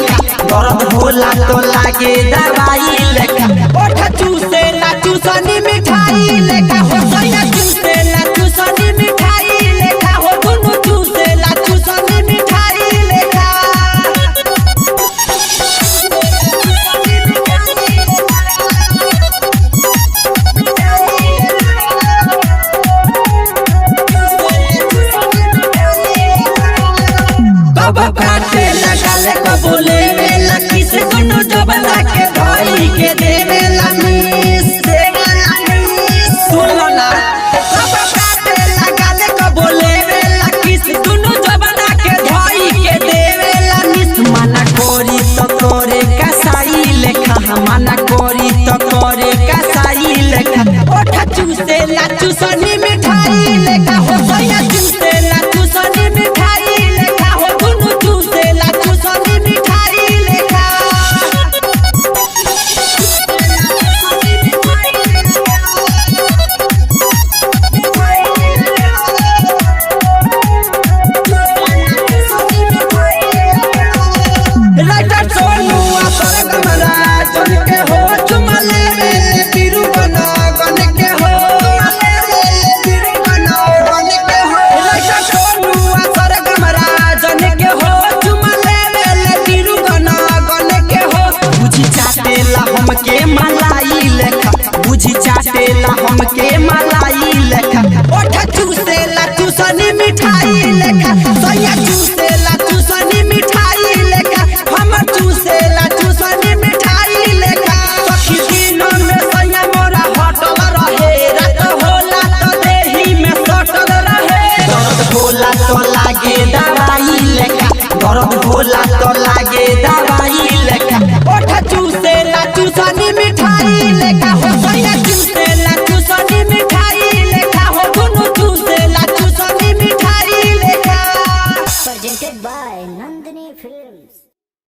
होला तो लागे दवाई लेखा ओठा चूसे ना चूसनी मिठाई लेखा हो सैया चूसे ना चूसनी मिठाई लेखा हो दुनु चूसे ना चूसनी मिठाई लेखा बाबा काटे लगा ले कबूले किसे कोनो डबला के भाई के देवे लमीस सुनो ना सब काटे लगा ले कबूले वेला किसे कोनो डबला के भाई के देवे लमीस मना कोरी तो करे कसाई लेखा मना कोरी तो करे कसाई लेखा ओठा चूसे ला चूसनी मिठाई लेखा हो सैया चूसे ला चूसनी मिठाई लेखा हो दुनु चूसे ला चूसनी मिठाई लेखा राइटर सोनू असर गमरा जन के हो चुमले में पीरू बना गन के हो पीरू बना गन के हो राइटर सोनू असर गमरा जन के हो चुमले में पीरू बना गन के हो बुझी चाटेला हमके मलाई लेखा बुझी चाटेला हमके मलाई